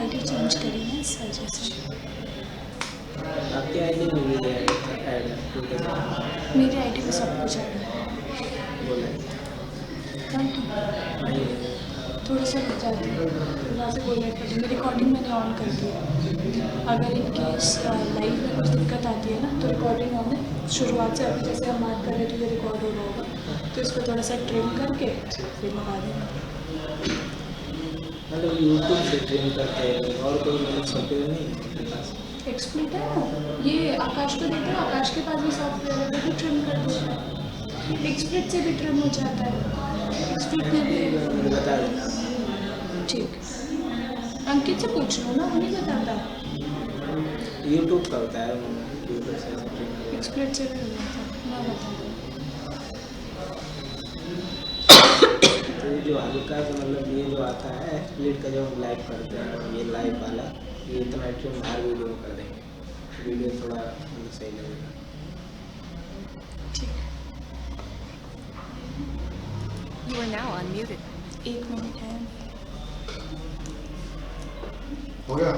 ID change करी है इस वजह से। आपकी आईडी में भी ऐड है मेरी आईडी पे सब कुछ ऐड है। बोले थोड़ा सा रुक जाती है, वहाँ से बोलने पड़ती है। रिकॉर्डिंग मैंने ऑन कर दी है। अगर इन केस लाइव में कुछ दिक्कत आती है ना तो रिकॉर्डिंग ऑन है शुरुआत से। अभी जैसे हम बात कर रहे थे तो ये रिकॉर्ड हो रहा होगा, तो इसको थोड़ा सा ट्रिम करके फिर लगा देंगे। मतलब यूट्यूब से ट्रेन करते हैं और कोई मतलब सॉफ्टवेयर नहीं है आपके पास? एक्सप्लिट है ना, ये आकाश को देते हैं, आकाश के पास भी सॉफ्टवेयर है, वो भी ट्रिम कर देता है। एक्सप्लिट से भी ट्रिम हो जाता है, एक्सप्लिट में भी। मुझे बता देना। ठीक, अंकित से पूछ लो ना, वो नहीं बताता। यूट्यूब का होता है, यूट्यूब से ट्रेन एक्सप्लिट से भी हो जाता है, मैं बता दूँ। तो ये जो हल्का सा मतलब ये जो आता है एक्सप्लिट का जो हम लाइव करते हैं, ये लाइव वाला ये इतना एक्चुअली हर वीडियो में कर देंगे, वीडियो थोड़ा मतलब सही लगेगा। ठीक, You are now unmuted. 1 minute है। हो गया?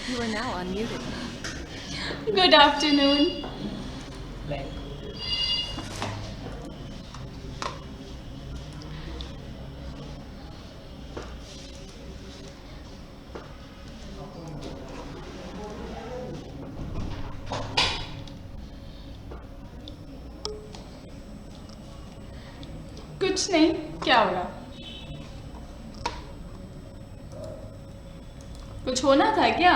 You are now unmuted. Good afternoon. कुछ नहीं, क्या हो रहा? कुछ होना था क्या?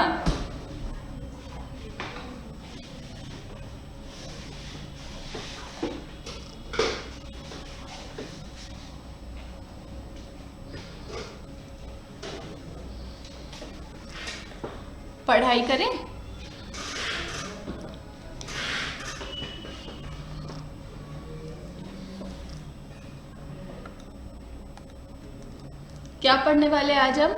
पढ़ाई करें? क्या पढ़ने वाले आज हम?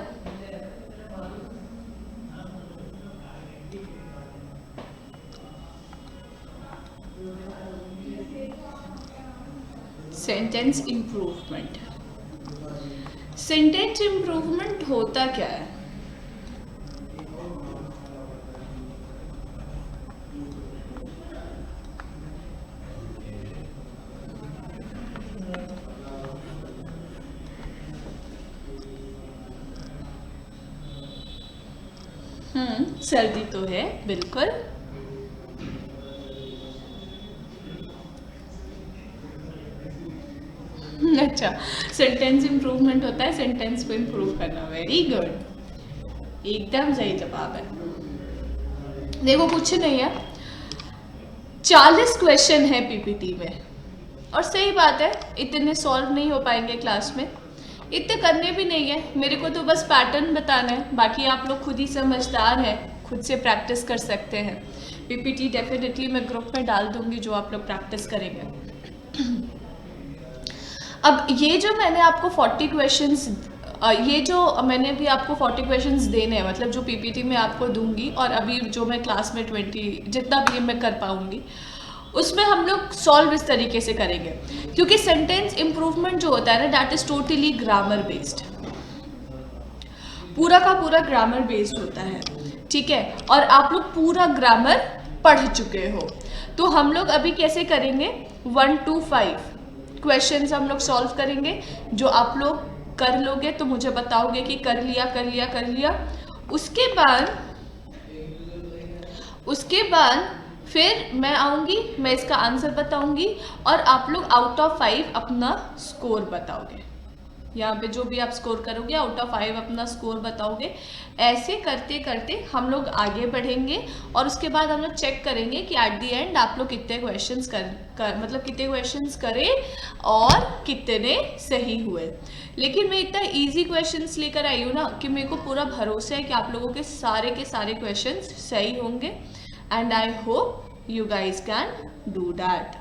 Sentence improvement. सेंटेंस इम्प्रूवमेंट होता क्या है? सर्दी तो है बिल्कुल। अच्छा, सेंटेंस इम्प्रूवमेंट होता है सेंटेंस को इम्प्रूव करना। वेरी गुड, एकदम सही जवाब है। देखो कुछ नहीं है, 40 क्वेश्चन है पीपीटी में, और सही बात है इतने सॉल्व नहीं हो पाएंगे क्लास में, इतने करने भी नहीं है। मेरे को तो बस पैटर्न बताना है, बाकी आप लोग खुद ही समझदार हैं, खुद से प्रैक्टिस कर सकते हैं। पीपीटी डेफिनेटली मैं ग्रुप में डाल दूंगी जो आप लोग प्रैक्टिस करेंगे। अब ये जो मैंने आपको 40 क्वेश्चंस ये जो मैंने भी आपको 40 क्वेश्चंस देने हैं, मतलब जो पीपीटी में आपको दूंगी और अभी जो मैं क्लास में 20 जितना भी मैं कर पाऊंगी उसमें हम लोग सॉल्व इस तरीके से करेंगे, क्योंकि सेंटेंस इम्प्रूवमेंट जो होता है ना that is totally grammar based, पूरा का पूरा ग्रामर बेस्ड होता है, ठीक है। और आप लोग पूरा ग्रामर पढ़ चुके हो, तो हम लोग अभी कैसे करेंगे 1 to 5 क्वेश्चंस हम लोग सॉल्व करेंगे। जो आप लोग कर लोगे तो मुझे बताओगे कि कर लिया कर लिया कर लिया। उसके बाद फिर मैं आऊँगी, मैं इसका आंसर बताऊंगी और आप लोग आउट ऑफ 5 अपना स्कोर बताओगे। यहाँ पे जो भी आप स्कोर करोगे आउट ऑफ 5 अपना स्कोर बताओगे। ऐसे करते करते हम लोग आगे बढ़ेंगे और उसके बाद हम लोग चेक करेंगे कि एट द एंड आप लोग कितने क्वेश्चंस मतलब कितने क्वेश्चंस करे और कितने सही हुए। लेकिन मैं इतना इजी क्वेश्चंस लेकर आई हूँ ना कि मेरे को पूरा भरोसा है कि आप लोगों के सारे क्वेश्चंस सही होंगे, and I hope you guys can do that.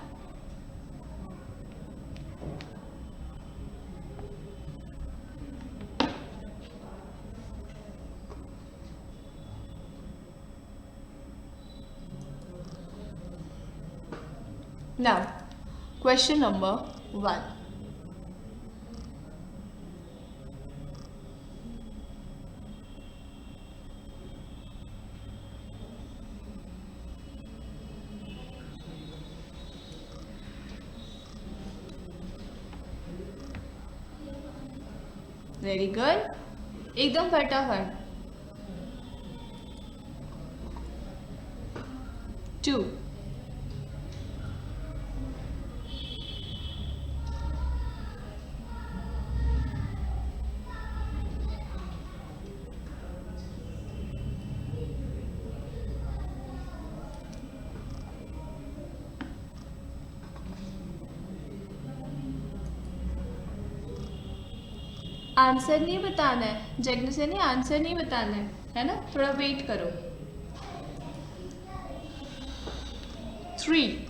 Now, question number 1. Very good. एकदम फटाफट. 2. आंसर नहीं बताना है, जगने से नहीं, आंसर नहीं बताना है ना, थोड़ा वेट करो. 3.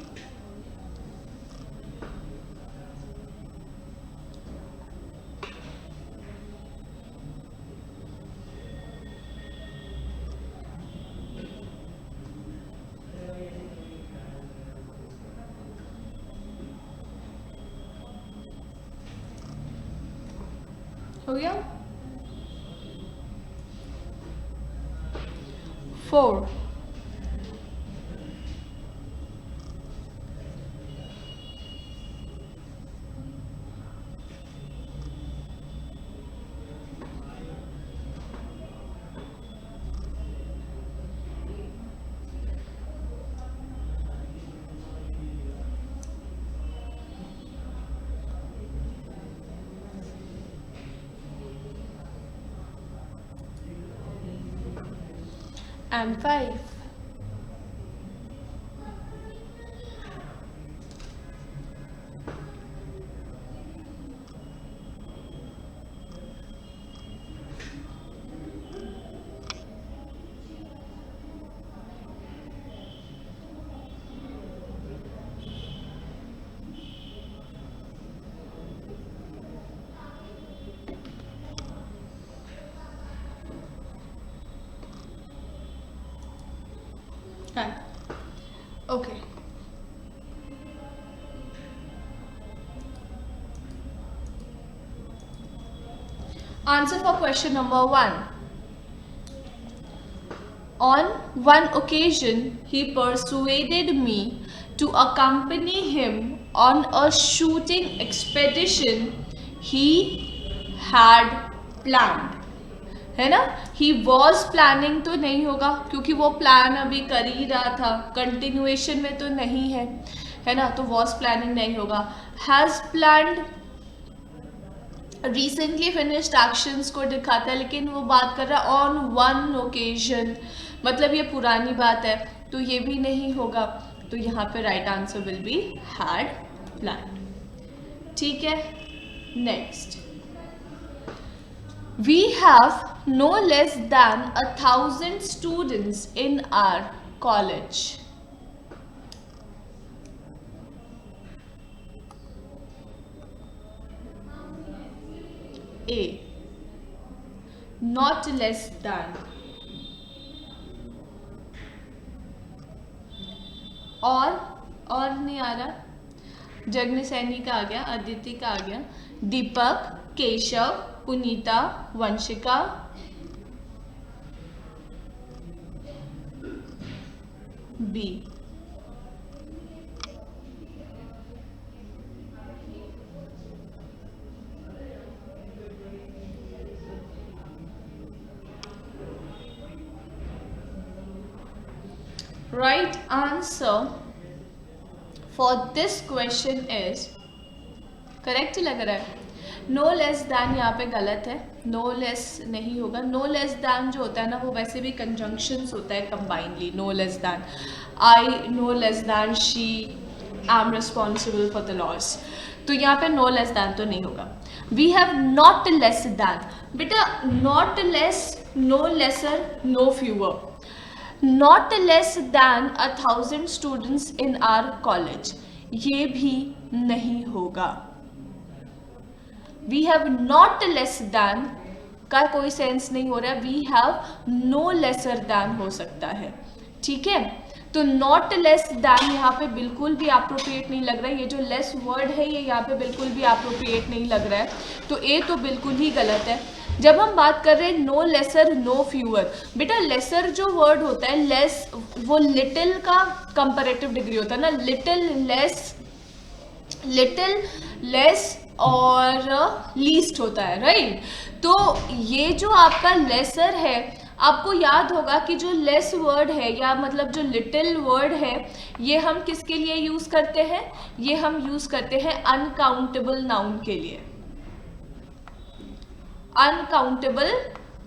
हो गया. 4. And 5. Okay. Answer for question number 1. On one occasion, he persuaded me to accompany him on a shooting expedition he had planned. है ना. ही वॉज प्लानिंग तो नहीं होगा क्योंकि वो प्लान अभी कर ही रहा था, कंटिन्यूएशन में तो नहीं है ना, तो वॉज प्लानिंग नहीं होगा. Has planned recently finished actions को दिखाता है, लेकिन वो बात कर रहा है ऑन वन ओकेजन, मतलब ये पुरानी बात है, तो ये भी नहीं होगा. तो यहाँ पे right answer will be had planned. ठीक है. Next. We have no less than 1,000 students in our college. A. Not less than. और नहीं आ रहा. जगन सैनी का आ गया, अदिति का आ गया, Deepak, Keshav, Punita, Vanshika, B. Right answer for this question is correct लग रहा है. नो लेस दैन यहाँ पे गलत है, नो लेस नहीं होगा. नो लेस दैन जो होता है ना, वो वैसे भी कंजंक्शंस होता है combinedly. No less than, I no less than she, I am responsible for the loss. तो यहाँ पे नो लेस दैन तो नहीं होगा. We have not less than. बेटा not less, no lesser, no fewer. Not less than 1,000 students in our college, ये भी नहीं होगा. We have not less than का कोई सेंस नहीं हो रहा है. We have no lesser than हो सकता है. ठीक है. तो नॉट लेस दैन यहाँ पे बिल्कुल भी अप्रोप्रिएट नहीं लग रहा है, ये जो लेस वर्ड है ये यहाँ पे बिल्कुल भी अप्रोप्रिएट नहीं लग रहा है, तो ए तो बिल्कुल ही गलत है। जब हम बात कर रहे हैं नो लेसर नो फ्यूअर, बेटा लेसर जो वर्ड होता है, लेस वो लिटिल का कंपैरेटिव डिग्री होता है ना, लिटिल लेस और लीस्ट होता है, राइट। तो ये जो आपका लेसर है, आपको याद होगा कि जो लेस वर्ड है या मतलब जो लिटिल वर्ड है, ये हम किसके लिए यूज करते हैं, ये हम यूज करते हैं अनकाउंटेबल नाउन के लिए, अनकाउंटेबल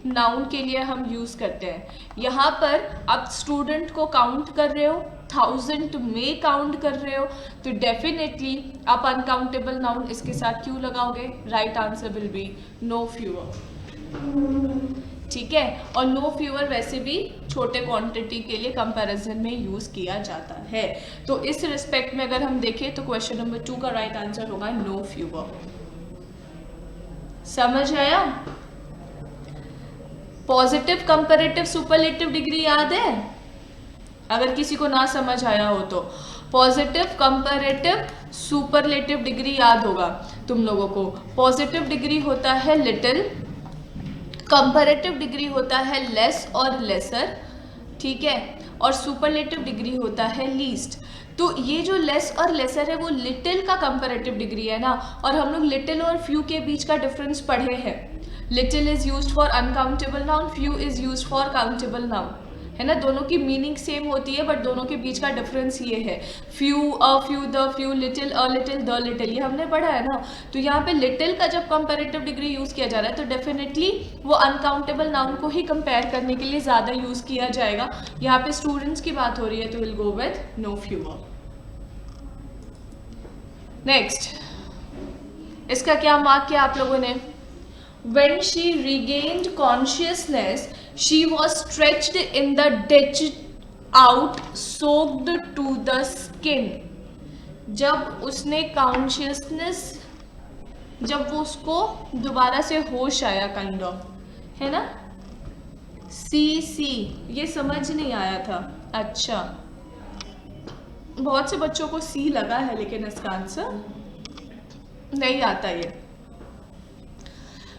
नाउन के लिए हम यूज करते हैं। यहाँ पर आप स्टूडेंट को काउंट कर रहे हो, 1000 में काउंट कर रहे हो, तो डेफिनेटली आप अनकाउंटेबल नाउन इसके साथ क्यों लगाओगे, right answer will be no error, ठीक है। और नो फ्यूअर वैसे भी छोटे क्वांटिटी के लिए कंपैरिजन में यूज किया जाता है, तो इस रिस्पेक्ट में अगर हम देखें तो क्वेश्चन नंबर 2 का राइट आंसर होगा नो फ्यूअर। समझ आया? पॉजिटिव कंपैरेटिव सुपरलेटिव डिग्री याद है? अगर किसी को ना समझ आया हो तो पॉजिटिव कंपैरेटिव सुपरलेटिव डिग्री याद होगा तुम लोगों को। पॉजिटिव डिग्री होता है लिटिल, कंपैरेटिव डिग्री होता है लेस और लेसर, ठीक है, और सुपरलेटिव डिग्री होता है लीस्ट। तो ये जो लेस और लेसर है वो लिटिल का कंपैरेटिव डिग्री है ना, और हम लोग लिटिल और फ्यू के बीच का डिफरेंस पढ़े हैं। Little is used for uncountable noun, few is used for countable noun, है ना। दोनों की मीनिंग सेम होती है बट दोनों के बीच का डिफरेंस ये है, few, a few, the few, little, a little, the little, ये हमने पढ़ा है ना। तो यहाँ पे लिटिल का जब कंपैरेटिव डिग्री यूज किया जा रहा है तो डेफिनेटली वो अनकाउंटेबल नाउन को ही कंपेयर करने के लिए ज्यादा यूज किया जाएगा। यहाँ पे स्टूडेंट्स की बात हो रही है तो will go with no error. Next, इसका क्या मार्क किया आप लोगों ने? When she regained consciousness, she was stretched in the ditch out, soaked to the skin. जब उसने कॉन्शियसनेस, जब वो उसको दोबारा से होश आया, काइंड ऑफ, है ना। सी ये समझ नहीं आया था, अच्छा बहुत से बच्चों को सी लगा है लेकिन इसका आंसर नहीं आता ये।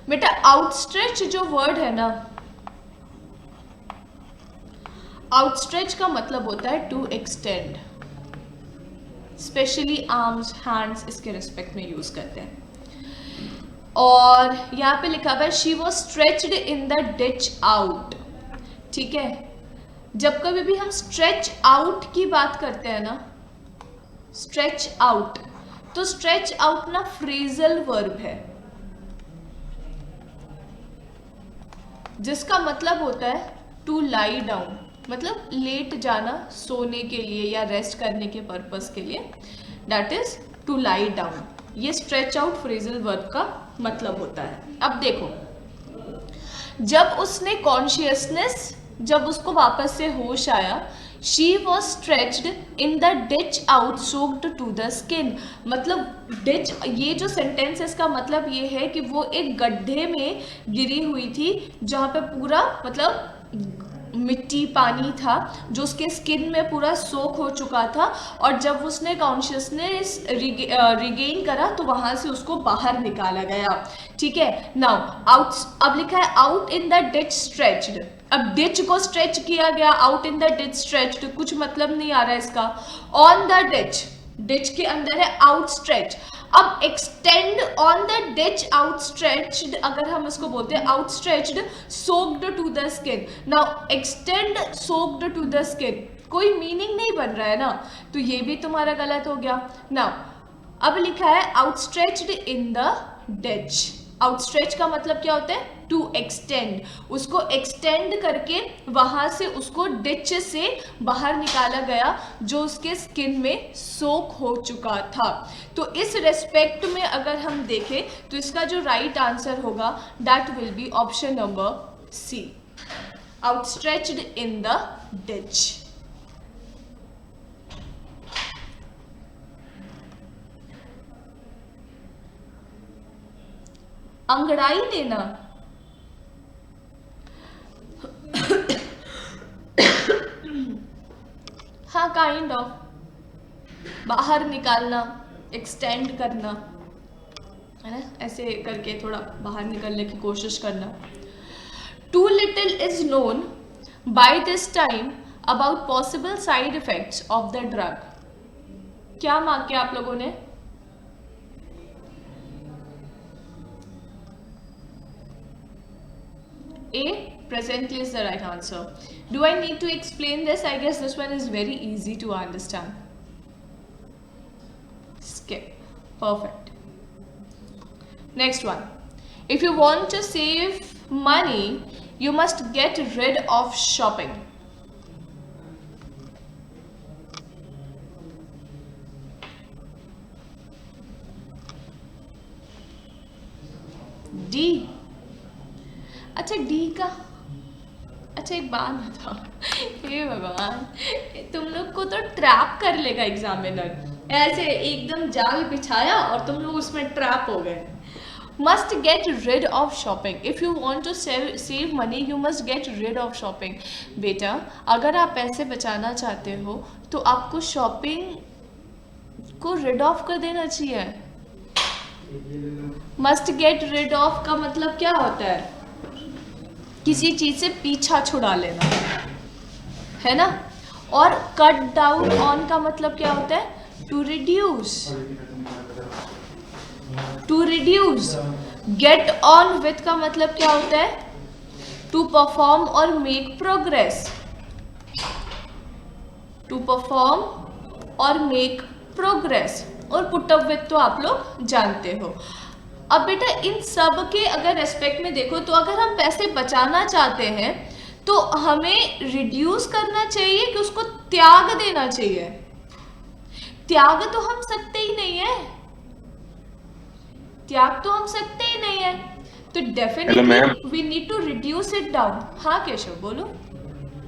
बेटा आउटस्ट्रेच जो वर्ड है ना, आउटस्ट्रेच का मतलब होता है to extend, specially arms, hands, इसके रिस्पेक्ट में यूज करते हैं। और यहाँ पे लिखा हुआ है she was stretched in the ditch out, ठीक है। जब कभी भी हम स्ट्रेच आउट की बात करते हैं ना, स्ट्रेच आउट, तो स्ट्रेच आउट ना फ्रेजल वर्ब है, जिसका मतलब होता है टू लाई डाउन, मतलब लेट जाना, सोने के लिए या रेस्ट करने के पर्पस के लिए, that is to lie down. ये स्ट्रेच आउट फ्रेजल वर्ब का मतलब होता है। अब देखो, जब उसने कॉन्शियसनेस, जब उसको वापस से होश आया, she was stretched in the ditch out, soaked to the skin, मतलब डिच, ये जो सेंटेंस है इसका मतलब ये है कि वो एक गड्ढे में गिरी हुई थी जहाँ पे पूरा मतलब मिट्टी, पानी था जो उसके स्किन में पूरा सोक हो चुका था, और जब उसने कॉन्शियसनेस रिगेन करा तो वहां से उसको बाहर निकाला गया, ठीक है। नाउ आउट, अब लिखा है out in the ditch stretched, अब डिच को स्ट्रेच किया गया, out in the ditch stretched, कुछ मतलब नहीं आ रहा है इसका। ऑन द डिच, डिच के अंदर है आउटस्ट्रेच, अब extend on the ditch outstretched, अगर हम इसको बोलते हैं outstretched soaked to the skin. Now extend soaked to the skin, कोई मीनिंग नहीं बन रहा है ना, तो ये भी तुम्हारा गलत हो गया। नाउ अब लिखा है outstretched in the ditch, outstretch का मतलब क्या होता है? टू एक्सटेंड, उसको एक्सटेंड करके वहां से उसको डिच से बाहर निकाला गया जो उसके स्किन में सोक हो चुका था। तो इस रेस्पेक्ट में अगर हम देखें तो इसका जो राइट आंसर होगा that will be option number C, outstretched in the ditch. अंगड़ाई लेना, हाँ काइंड ऑफ बाहर निकालना, एक्सटेंड करना, है ना, ऐसे करके थोड़ा बाहर निकलने की कोशिश करना। Too little is known by this time about possible side effects of the drug. क्या मार्क किया आप लोगों ने? A, presently is the right answer. Do I need to explain this? I guess this one is very easy to understand. Skip. Perfect. Next one. If you want to save money, you must get rid of shopping. D. अच्छा D का, अच्छा एक बात बताओ, हे भगवान, तुम लोग को तो ट्रैप कर लेगा एग्जामिनर, ऐसे एकदम जाल बिछाया और तुम लोग उसमें ट्रैप हो गए। Must get rid of shopping. If you want to save money you must get rid of shopping. बेटा अगर आप पैसे बचाना चाहते हो तो आपको शॉपिंग को रिड ऑफ कर देना चाहिए। मस्ट गेट रिड ऑफ का मतलब क्या होता है? किसी चीज से पीछा छुड़ा लेना, है ना। और कट डाउन ऑन का मतलब क्या होता है? To reduce. To reduce. Get on with का मतलब क्या होता है? टू परफॉर्म और मेक प्रोग्रेस। टू परफॉर्म और मेक प्रोग्रेस। और पुट अप विथ तो आप लोग जानते हो। अब बेटा इन सब के अगर एस्पेक्ट में देखो तो अगर हम पैसे बचाना चाहते हैं तो हमें रिड्यूस करना चाहिए कि उसको त्याग देना चाहिए? त्याग तो हम सकते ही नहीं है, त्याग तो हम सकते ही नहीं है, तो definitely we need to reduce it down. हाँ केशव बोलो।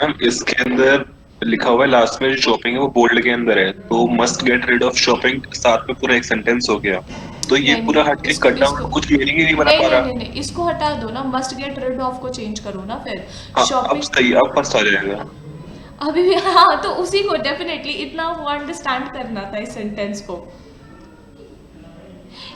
मैम इसके अंदर लिखा हुआ है लास्ट में जो शॉपिंग है वो बोल्ड के अंदर है, तो must get rid of shopping साथ में पूरा एक सेंटेंस हो गया, तो ये नहीं, पूरा हट के इसको- कट डाउन इसको- कुछ मीनिंग ही नहीं बना नहीं, पा नहीं, रहा। नहीं, इसको हटा दो ना, मस्ट गेट रिड ऑफ को चेंज करो ना फिर। हाँ, अब शॉपिंग सही, अब फर्स्ट आ जाएगा। अभी भी, हाँ तो उसी को डेफिनेटली इतना वो अंडरस्टैंड करना था इस सेंटेंस को,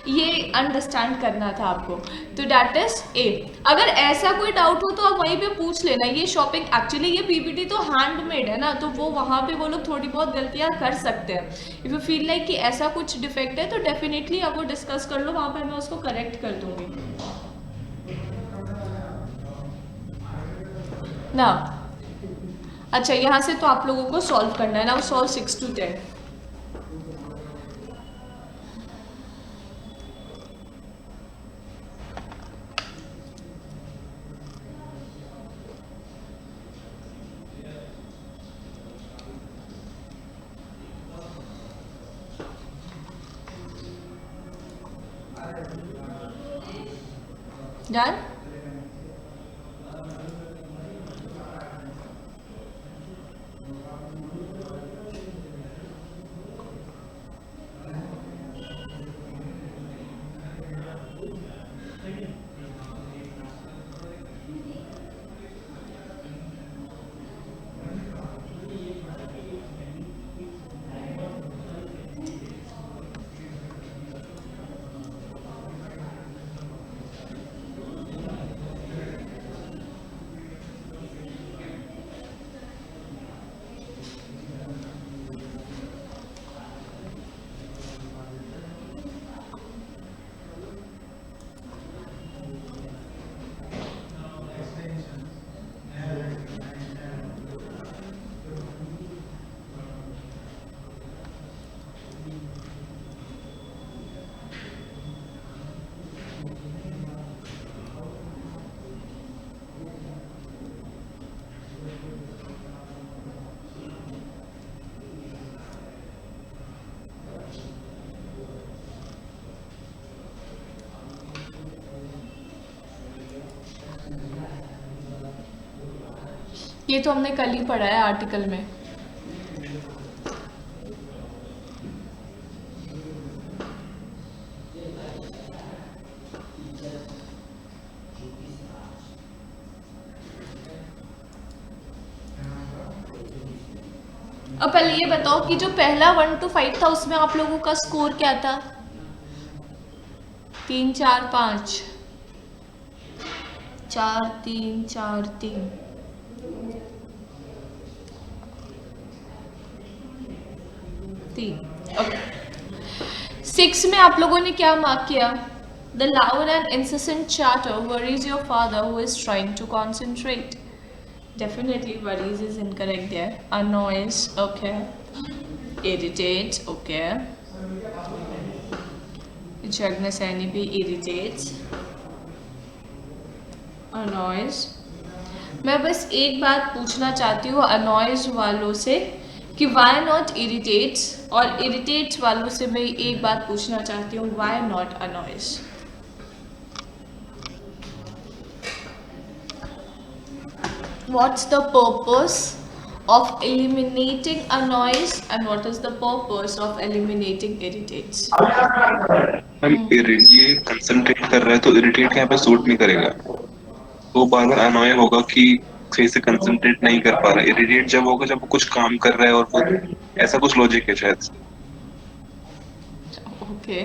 ये अंडरस्टैंड करना था आपको, तो दैट इज ए। अगर ऐसा कोई डाउट हो तो आप वहीं पे पूछ लेना। ये शॉपिंग एक्चुअली ये पीपीटी तो हैंडमेड है ना, तो वो वहाँ पे वो लोग थोड़ी बहुत गलतियाँ कर सकते हैं। इफ़ यू फील लाइक कि ऐसा कुछ डिफेक्ट है तो डेफिनेटली आप वो डिस्कस कर लो, वहाँ पे मैं उसको करेक्ट कर दूंगी ना। अच्छा यहाँ से तो आप लोगों को सॉल्व करना है ना, वो सॉल्व 6 to 10। डन? ये तो हमने कल ही पढ़ा है आर्टिकल में। अब पहले ये बताओ कि जो पहला 1 to 5 था उसमें आप लोगों का स्कोर क्या था? 3 4 5 4 3 4 3 3 ओके। 6 में आप लोगों ने क्या मार्क किया? The loud and incessant chatter worries your father who is trying to concentrate. Definitely worries is incorrect there. Annoys, okay. Irritates, okay. Jagna Sani bhi irritates. Annoys. मैं बस एक बात पूछना चाहती हूँ annoys वालों से कि why not irritates, और irritates वालों से मैं एक बात पूछना चाहती हूँ why not annoys. What's the purpose of eliminating annoys and what is the purpose of eliminating irritates? Ma'am ये कंसंट्रेट कर रहा है तो इरिटेट यहाँ पे सूट नहीं करेगा, तो बार बार अनॉय होगा कि सही से कंसंट्रेट नहीं कर पा रहा। इरिटेट जब होगा जब वो कुछ काम कर रहा है और वो ऐसा कुछ लॉजिक है शायद। Okay.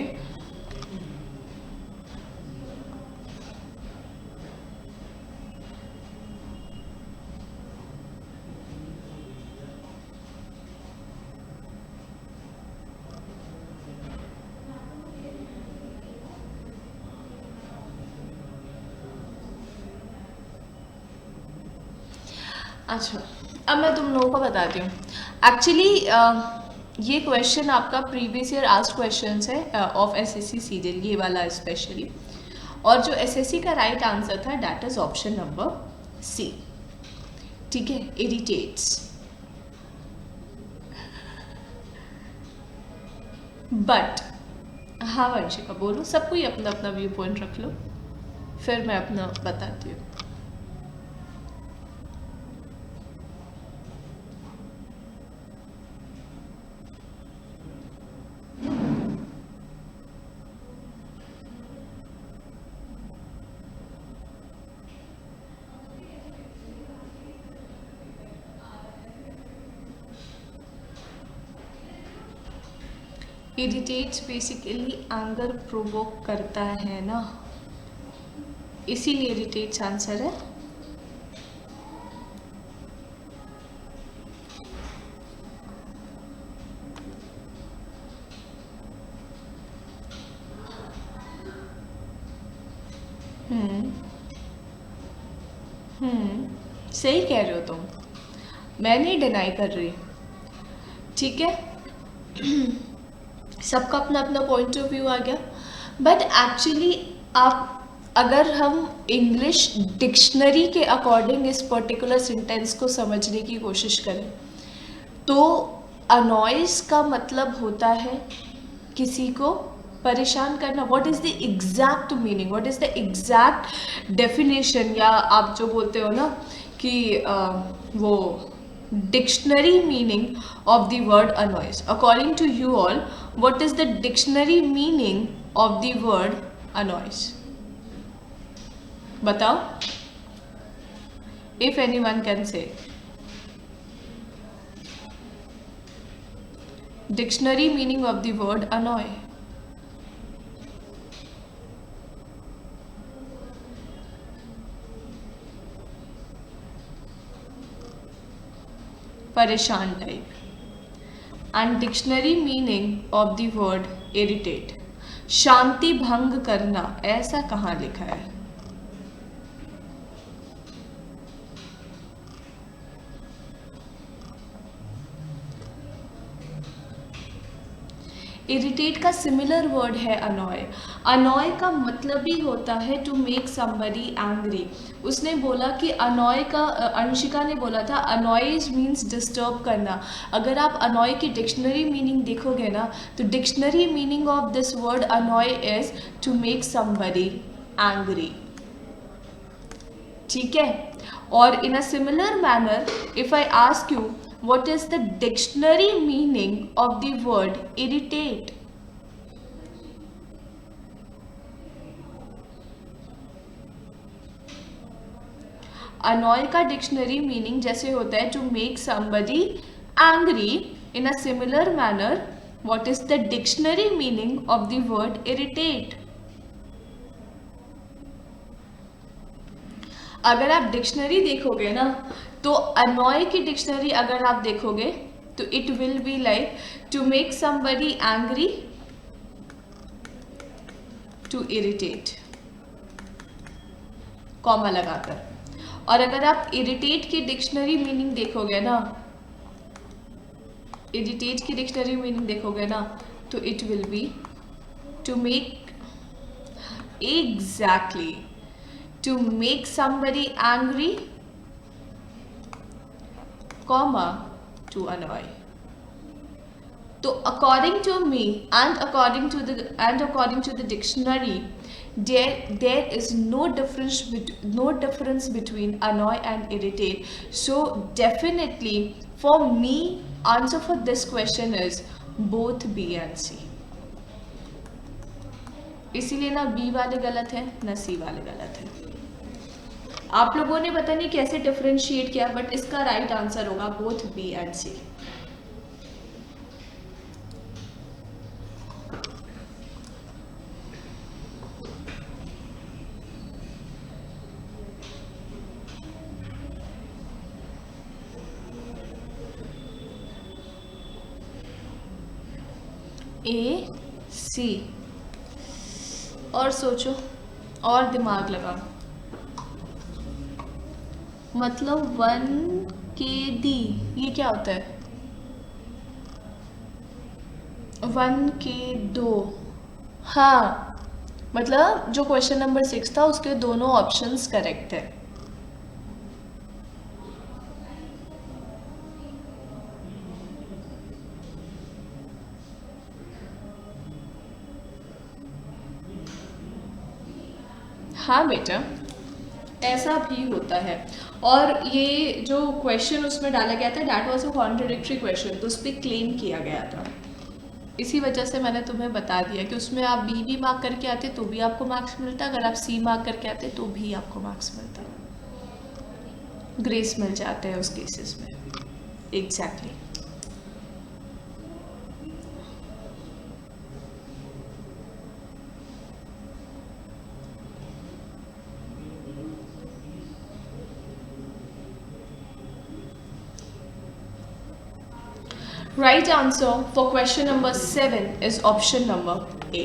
अच्छा, अब मैं तुम लोगों को बताती हूँ। एक्चुअली ये क्वेश्चन आपका प्रीवियस ईयर आस्क्ड क्वेश्चंस है ऑफ एसएससी सीरियल, ये वाला स्पेशली, और जो एसएससी का राइट आंसर था that is option number C. ठीक है, इरिटेट्स। बट हाँ वंशिका बोलो, सबको ही अपना अपना व्यू पॉइंट रख लो, फिर मैं अपना बताती हूँ। इरिटेट्स बेसिकली एंगर प्रोवोक करता है ना, इसीलिए इरिटेट्स आंसर है। सही कह रहे हो तुम, मैं नहीं डिनाई कर रही। ठीक है, सबका अपना अपना पॉइंट ऑफ व्यू आ गया। बट एक्चुअली आप अगर हम इंग्लिश डिक्शनरी के अकॉर्डिंग इस पर्टिकुलर सेंटेंस को समझने की कोशिश करें तो अनॉयज का मतलब होता है किसी को परेशान करना। What is the exact meaning, what is the exact definition, या आप जो बोलते हो ना कि वो dictionary meaning of the word annoys. According to you all, what is the dictionary meaning of the word annoys? बताओ, if anyone can say. Dictionary meaning of the word annoy. परेशान type. And dictionary meaning of the word irritate, शांति भंग करना, ऐसा कहाँ लिखा है? Irritate का सिमिलर वर्ड है अनॉय। अनॉय का मतलब ही होता है टू मेक समबडी एंग्री। उसने बोला कि अनॉय का, अंशिका ने बोला था अनॉयज मीन्स डिस्टर्ब करना। अगर आप अनॉय की डिक्शनरी मीनिंग देखोगे ना तो dictionary meaning of this word annoy is to make somebody angry. ठीक है, और in a similar manner if I ask you what is the dictionary meaning of the word irritate? annoy का dictionary meaning जैसे होता है to make somebody angry in a similar manner. What is the dictionary meaning of the word irritate? अगर आप dictionary देखोगे ना तो अनॉय की डिक्शनरी अगर आप देखोगे तो it will be like to make somebody angry, to irritate, comma लगाकर। और अगर आप इरिटेट की डिक्शनरी मीनिंग देखोगे ना, इरिटेट की डिक्शनरी मीनिंग देखोगे ना तो it will be to make, exactly, to make somebody angry, comma, to annoy. So according to me and according to the dictionary, there is no difference between annoy and irritate. So definitely for me answer for this question is both B and C. इसीलिए ना B वाले गलत है ना सी वाले गलत है। आप लोगों ने पता नहीं कैसे डिफरेंशिएट किया, बट इसका राइट आंसर होगा बोथ बी एंड सी। ए सी, और सोचो और दिमाग लगाओ। मतलब 1 KD ये क्या होता है? 1K2। हाँ, मतलब जो क्वेश्चन नंबर 6 था उसके दोनों ऑप्शंस करेक्ट है। हाँ बेटा, ऐसा भी होता है। और ये जो क्वेश्चन उसमें डाला गया था that was a contradictory question, तो उस पर क्लेम किया गया था। इसी वजह से मैंने तुम्हें बता दिया कि उसमें आप बी भी मार्क करके आते तो भी आपको मार्क्स मिलता, अगर आप सी मार्क करके आते तो भी आपको मार्क्स मिलता, ग्रेस मिल जाते हैं उस केसेस में। Exactly. Right answer for question number 7 is option number A.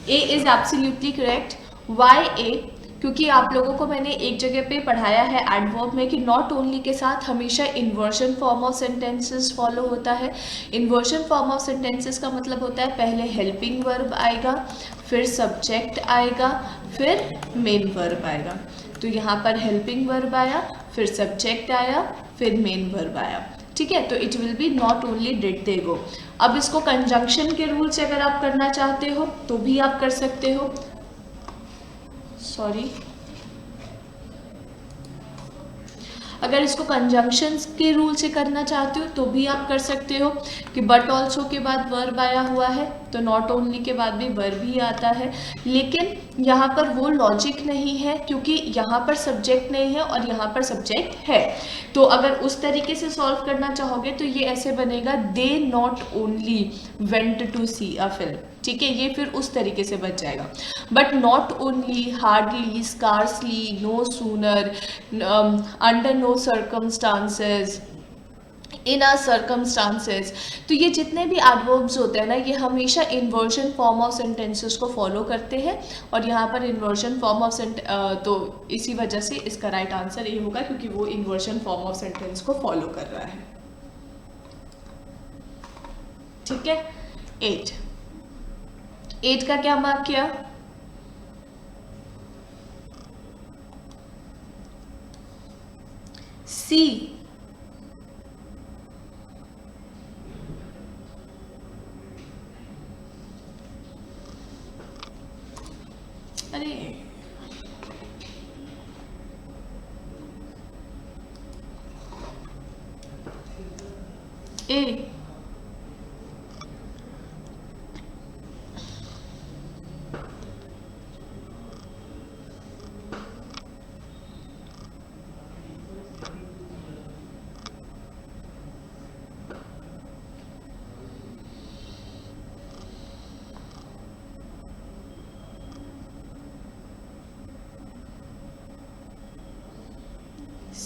A is absolutely correct. Why A? क्योंकि आप लोगों को मैंने एक जगह पे पढ़ाया है एडवर्ब में कि नॉट ओनली के साथ हमेशा inversion form of sentences follow होता है। इन्वर्जन फॉर्म ऑफ सेंटेंसेस का मतलब होता है पहले हेल्पिंग वर्ब आएगा, फिर सब्जेक्ट आएगा, फिर मेन वर्ब आएगा। तो यहाँ पर हेल्पिंग वर्ब आया, फिर सब्जेक्ट आया, फिर मेन वर्ब आया। ठीक है, तो it will be not only did they go. अब इसको कंजंक्शन के रूल से अगर आप करना चाहते हो तो भी आप कर सकते हो। सॉरी, अगर इसको कंजंक्शन के रूल से करना चाहते हो तो भी आप कर सकते हो कि बट ऑल्सो के बाद वर्ब आया हुआ है तो नॉट ओनली के बाद भी वर्ब ही आता है। लेकिन यहाँ पर वो लॉजिक नहीं है क्योंकि यहाँ पर सब्जेक्ट नहीं है और यहाँ पर सब्जेक्ट है। तो अगर उस तरीके से सॉल्व करना चाहोगे तो ये ऐसे बनेगा, they not only went to see a film. ठीक है, ये फिर उस तरीके से बच जाएगा। But not only, hardly, scarcely, no sooner, under no circumstances, in our circumstances, तो ये जितने भी एडवर्ब्स होते हैं ना ये हमेशा इन्वर्जन फॉर्म ऑफ सेंटेंसेस को फॉलो करते हैं। और यहाँ पर इन्वर्जन फॉर्म ऑफ तो इसी वजह से इसका राइट आंसर ये होगा क्योंकि वो इन्वर्जन फॉर्म ऑफ सेंटेंस को फॉलो कर रहा है। ठीक है, 8 का क्या मार्क किया? सी। अरे ए,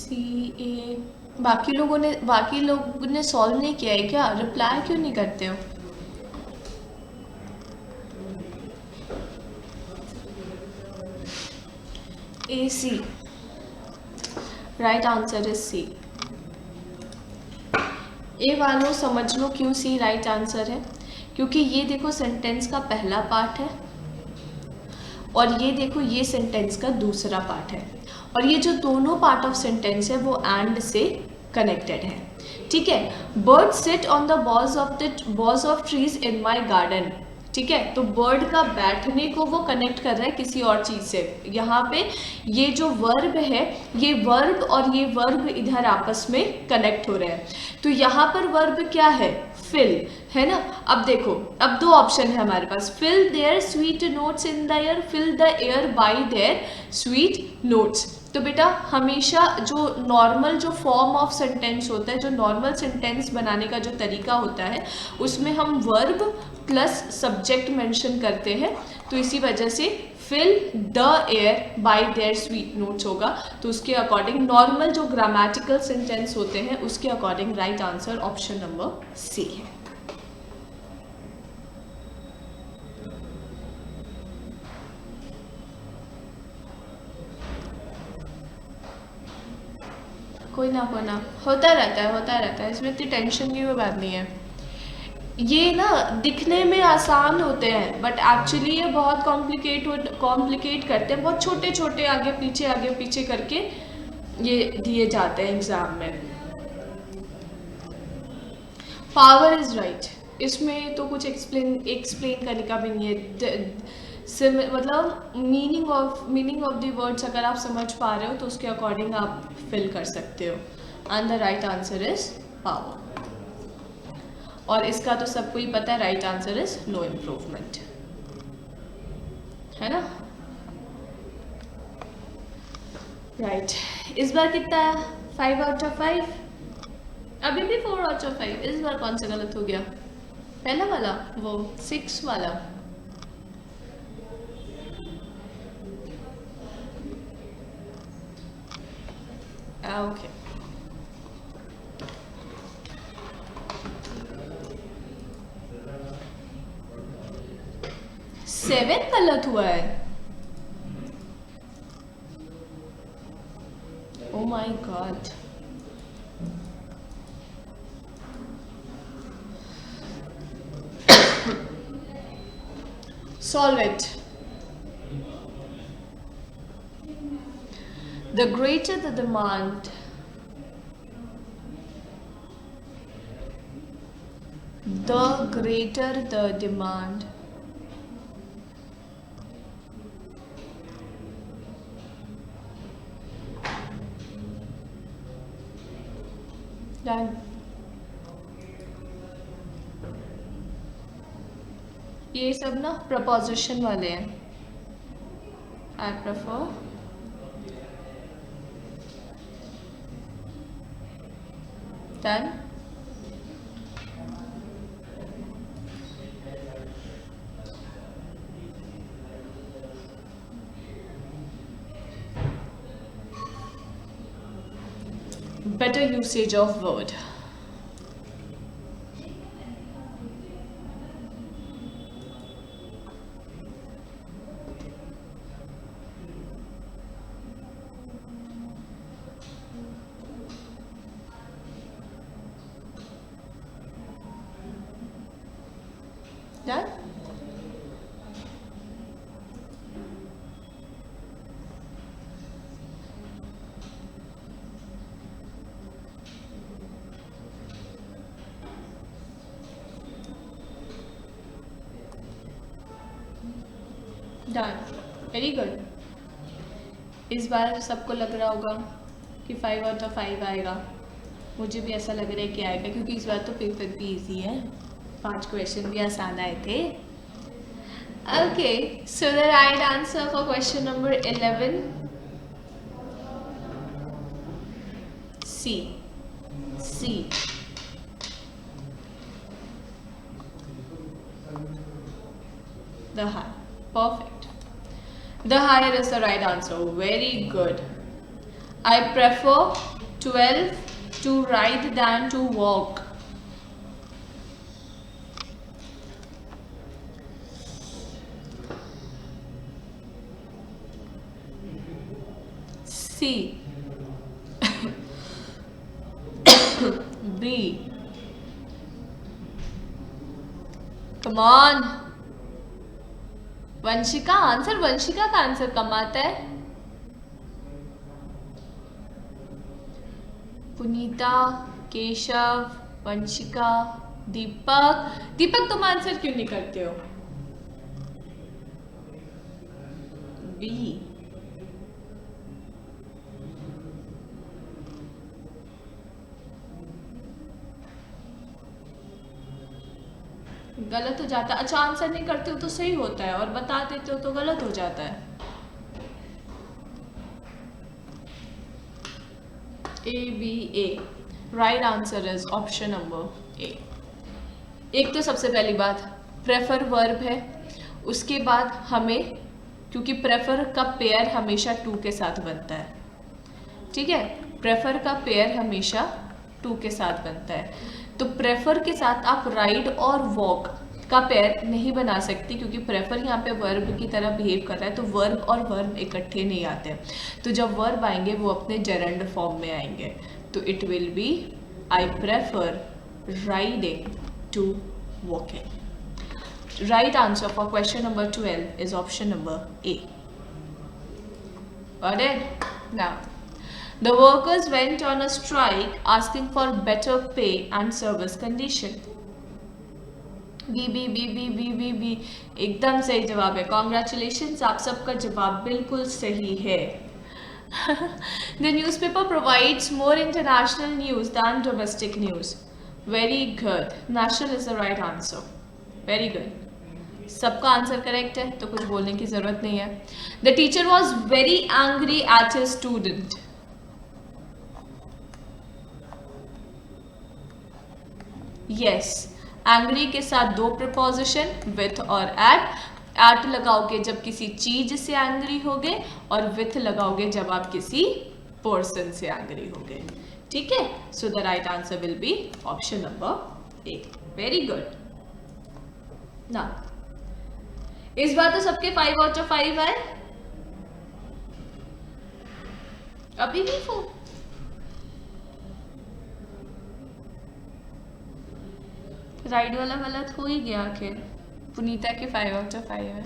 CA। बाकी लोगों ने सॉल्व नहीं किया है क्या? रिप्लाई क्यों नहीं करते हो? AC, right answer is C। ए वालों समझ लो क्यों C राइट आंसर है, क्योंकि ये देखो सेंटेंस का पहला पार्ट है और ये देखो ये सेंटेंस का दूसरा पार्ट है, और ये जो दोनों पार्ट ऑफ सेंटेंस है वो एंड से कनेक्टेड है। ठीक है, bird sit on the balls of trees in my garden. ठीक है, तो बर्ड का बैठने को वो कनेक्ट कर रहा है किसी और चीज से। यहाँ पे ये जो वर्ब है, ये वर्ब और ये वर्ब इधर आपस में कनेक्ट हो रहे हैं। तो यहाँ पर वर्ब क्या है? फिल है ना। अब देखो, अब दो ऑप्शन है हमारे पास, fill their sweet notes in the air, fill the air by their sweet notes. तो बेटा हमेशा जो नॉर्मल जो फॉर्म ऑफ सेंटेंस होता है, जो नॉर्मल सेंटेंस बनाने का जो तरीका होता है, उसमें हम वर्ब प्लस सब्जेक्ट मेंशन करते हैं। तो इसी वजह से fill the air by their sweet notes होगा। तो उसके अकॉर्डिंग नॉर्मल जो ग्रामेटिकल सेंटेंस होते हैं उसके according right answer option number C है। कोई ना होता रहता है, इसमें इतनी टेंशन की कोई बात नहीं है। ये ना दिखने में आसान होते हैं बट एक्चुअली ये बहुत कॉम्प्लिकेट करते हैं, बहुत छोटे छोटे आगे पीछे करके ये दिए जाते हैं एग्जाम में। पावर इज राइट, इसमें तो कुछ एक्सप्लेन करने का भी नहीं है। मतलब मीनिंग ऑफ द वर्ड्स अगर आप समझ पा रहे हो तो उसके अकॉर्डिंग आप फिल कर सकते हो। And the right answer is power, और इसका तो सबको ही पता है, right answer is no improvement, है ना। राइट, इस बार कितना है? 5 आउट ऑफ 5। अभी भी 4 आउट ऑफ 5। इस बार कौन सा गलत हो गया? पहला वाला, वो 6 वाला। ओके, सेवन गलत हुआ है। Oh my God, solve it. The greater the demand, the greater the demand, done. ये सब ना प्रपोजिशन वाले हैं। I prefer, done. Better usage of word. Done? Done. Very good. इस बार सबको लग रहा होगा कि 5 आउट ऑफ 5 आएगा। मुझे भी ऐसा लग रहा है कि आएगा, क्योंकि इस बार तो पेपर भी इजी है, 5 क्वेश्चन भी आसान आए थे। Okay, so the right answer for question number 11, C. The high. Perfect. The higher is the right answer. Very good. I prefer 12 to ride than to walk. C. B. Come on. Vanshika answer, Vanshika का answer कम आता है। पुनीता, केशव, वंशिका, दीपक। दीपक तुम answer क्यों नहीं करते हो? B. गलत हो जाता है। अच्छा, आंसर नहीं करते हो तो सही होता है, और बता देते हो तो गलत हो जाता है। A B A, right answer is option number A. एक तो सबसे पहली बात प्रेफर वर्ब है, उसके बाद हमें, क्योंकि प्रेफर का पेयर हमेशा टू के साथ बनता है, ठीक है, प्रेफर का पेयर हमेशा टू के साथ बनता है, तो प्रेफर के साथ आप राइड और वॉक का पेयर नहीं बना सकती, क्योंकि प्रेफर यहाँ पे वर्ब की तरह बिहेव कर रहा है, तो वर्ब और वर्ब इकट्ठे नहीं आते हैं। तो जब वर्ब आएंगे वो अपने जेरेंड फॉर्म में आएंगे, तो it will be I prefer riding to walking. Right answer for question number 12 is option number A. Got it? Now, the workers went on a strike asking for better pay and service condition. B B B B B B B एकदम सही जवाब है। Congratulations, आप सबका जवाब बिल्कुल सही है। The newspaper provides more international news than domestic news. Very good. National is the right answer. Very good. सबका आंसर करेक्ट है, तो कुछ बोलने की जरूरत नहीं है। The teacher was very angry at his student. Yes, angry के साथ दो प्रिपोजिशन विथ और एट लगाओगे जब किसी चीज से एंग्री होगे, और विथ लगाओगे जब आप किसी पर्सन से एंग्री होगे, ठीक है। सो the right answer will be option number A. Very good. ना इस बार तो सबके 5 आउट ऑफ 5 है, अभी भी 4। राइड वाला गलत हो ही गया आखिर। पुनीता के 5 आउट ऑफ 5 है।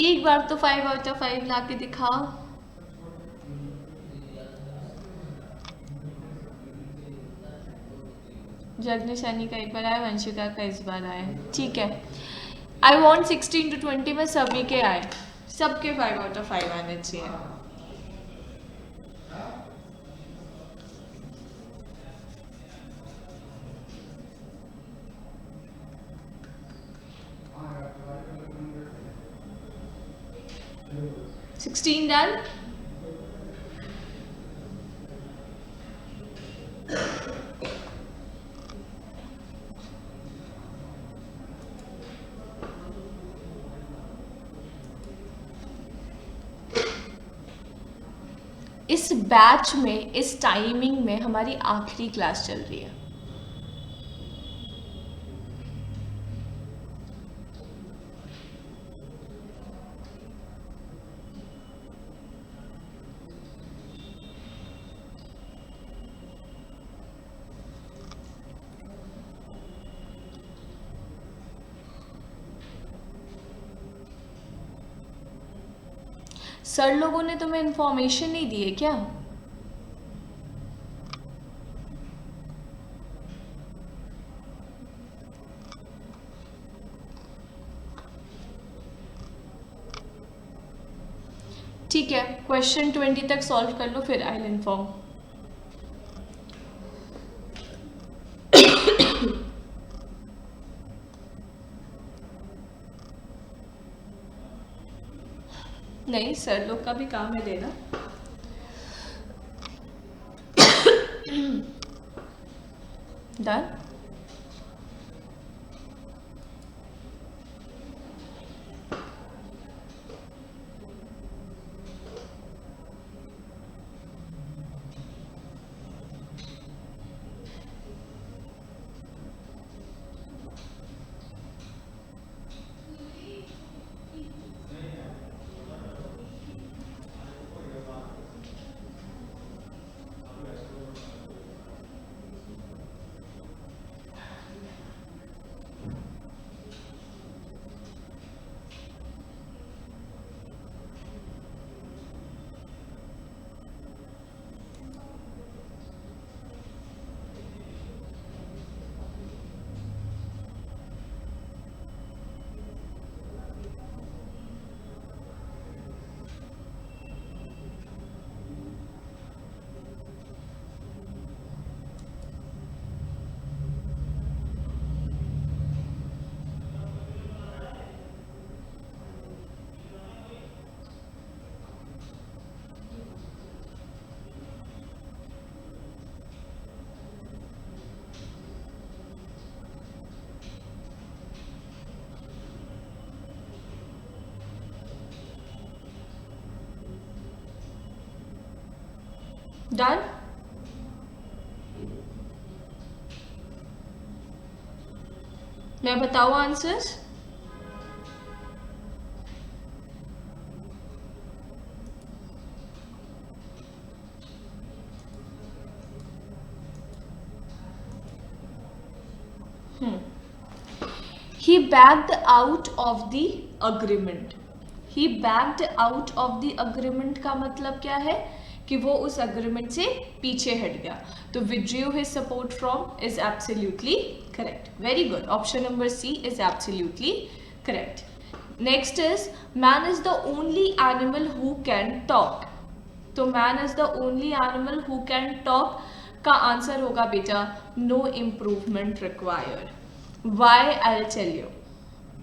एक बार तो 5 आउट ऑफ 5 ला के दिखाओ। जगनी सैनी का एक बार आया, वंशिका का इस बार आया, ठीक है। आई वॉन्ट 16 to 20 में सभी के आए, सबके 5 आउट ऑफ 5 आने चाहिए। Sixteen done. इस बैच में, इस टाइमिंग में हमारी आखिरी क्लास चल रही है। सर लोगों ने तुम्हें इंफॉर्मेशन नहीं दी है क्या? ठीक है, क्वेश्चन 20 तक सॉल्व कर लो, फिर आई विल इन्फॉर्म। नहीं, सर लोग का भी काम है देना। डन। डन? मैं बताऊं answers? He backed out of the agreement. He backed out of the agreement का मतलब क्या है कि वो उस agreement से पीछे हट गया. तो withdrew his support from is absolutely correct. Very good. Option number C is absolutely correct. Next is man is the only animal who can talk. तो man is the only animal who can talk का answer होगा बेटा no improvement required. Why? I'll tell you.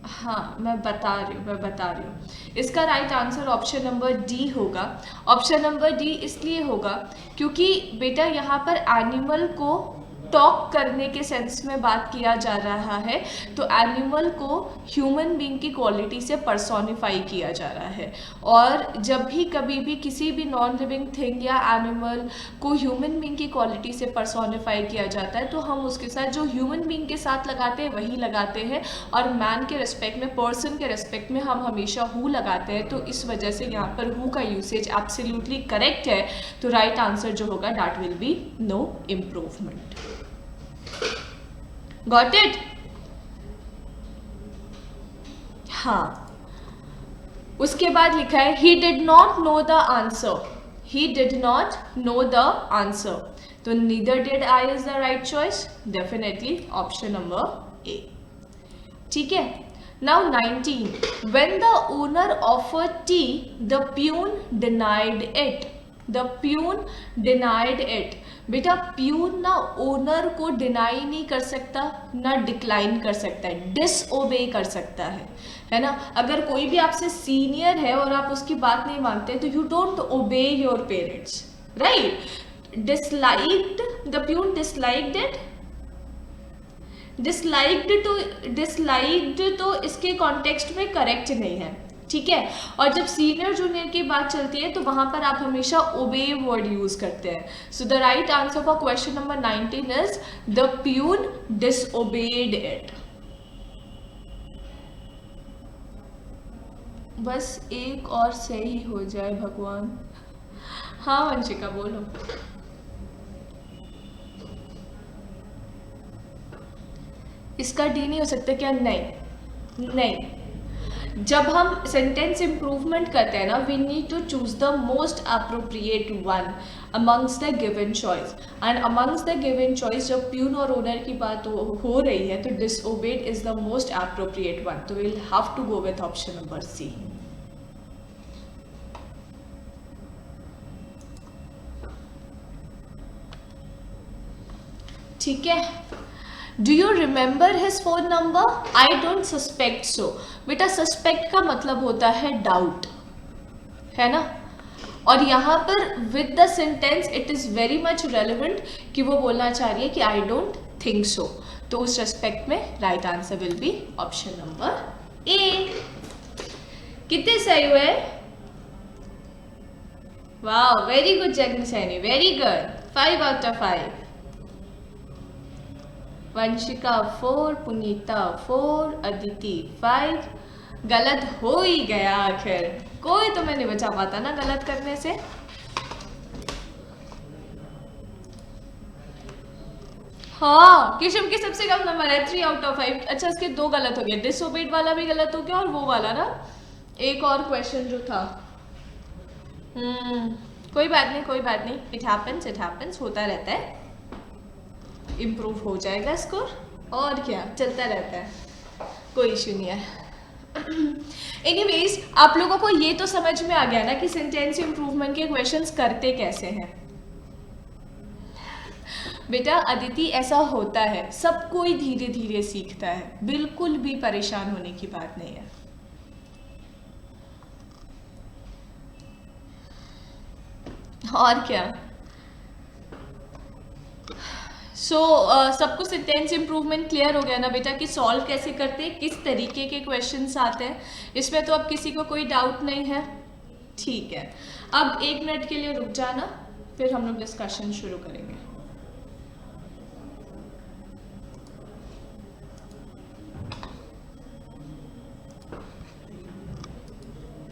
हाँ मैं बता रही हूँ इसका right answer option number D होगा. ऑप्शन नंबर डी इसलिए होगा क्योंकि बेटा यहाँ पर एनिमल को टॉक करने के सेंस में बात किया जा रहा है, तो एनिमल को ह्यूमन बीइंग की क्वालिटी से पर्सोनिफाई किया जा रहा है. और जब भी कभी भी किसी भी नॉन लिविंग थिंग या एनिमल को ह्यूमन बीइंग की क्वालिटी से पर्सोनिफाई किया जाता है तो हम उसके साथ जो ह्यूमन बीइंग के साथ लगाते हैं वही लगाते हैं, और मैन के रेस्पेक्ट में, पर्सन के रेस्पेक्ट में हम हमेशा हु लगाते हैं. तो इस वजह से यहाँ पर हु का यूसेज एब्सोल्युटली करेक्ट है. तो राइट आंसर जो होगा that will be no improvement. Got it? हाँ, उसके बाद लिखा है he did not know the answer. He did not know the answer. तो neither did I is the right choice. Definitely option number A. ठीक है. Now 19. When the owner offered tea, the peon denied it. The peon denied it. बेटा peon ना owner को deny नहीं कर सकता ना डिक्लाइन कर सकता है, डिसओबे कर सकता है ना. अगर कोई भी आपसे सीनियर है और आप उसकी बात नहीं मानते तो यू डोंट ओबे your parents, right. Disliked, the peon disliked it. Disliked तो इसके कॉन्टेक्स्ट में करेक्ट नहीं है, ठीक है. और जब सीनियर जूनियर की बात चलती है तो वहां पर आप हमेशा ओबे वर्ड यूज करते हैं. So the right answer for question number 19 is the peon disobeyed it. बस एक और सही हो जाए भगवान. हाँ वंशिका बोलो. इसका डी नहीं हो सकता क्या? नहीं. जब हम सेंटेंस इम्प्रूवमेंट करते हैं ना, we need to choose the most appropriate one amongst the given choice. And amongst the given choice जब प्यून और ओनर की बात हो रही है तो disobeyed is the most appropriate one. तो we'll have to go with option number C. ठीक है. Do you remember his phone number? I don't suspect so. बेटा सस्पेक्ट का मतलब होता है डाउट, है ना. और यहाँ पर with the sentence it is very much relevant कि वो बोलना चाह रही है कि आई डोंट थिंक सो. तो उस रेस्पेक्ट में right answer will be option number ए. कितने सही हुए? वाह, very good Jagan Saini, very good. 5 out of 5. Vanshika 4, पुनीता 4, अदिति 5. गलत हो ही गया आखिर. कोई तो मैं नहीं बचा पाता ना गलत करने से. हाँ, किशम के सबसे कम नंबर है 3 out of 5. अच्छा इसके 2 गलत हो गए. डिसओबेड वाला भी गलत हो गया और वो वाला ना एक और क्वेश्चन जो था. कोई बात नहीं. इट हैपेंस, होता रहता है. इम्प्रूव हो जाएगा स्कोर, और क्या, चलता रहता है, कोई इश्यू नहीं है. एनीवेज आप लोगों को ये तो समझ में आ गया ना कि सेंटेंस इम्प्रूवमेंट के क्वेश्चंस करते कैसे हैं. बेटा अदिति ऐसा होता है, सब कोई धीरे धीरे सीखता है, बिल्कुल भी परेशान होने की बात नहीं है. और क्या. सबको सेंटेंस इम्प्रूवमेंट क्लियर हो गया ना बेटा कि सॉल्व कैसे करते हैं, किस तरीके के क्वेश्चंस आते हैं. इसमें तो अब किसी को कोई डाउट नहीं है. ठीक है, अब 1 मिनट के लिए रुक जाना, फिर हम लोग डिस्कशन शुरू करेंगे।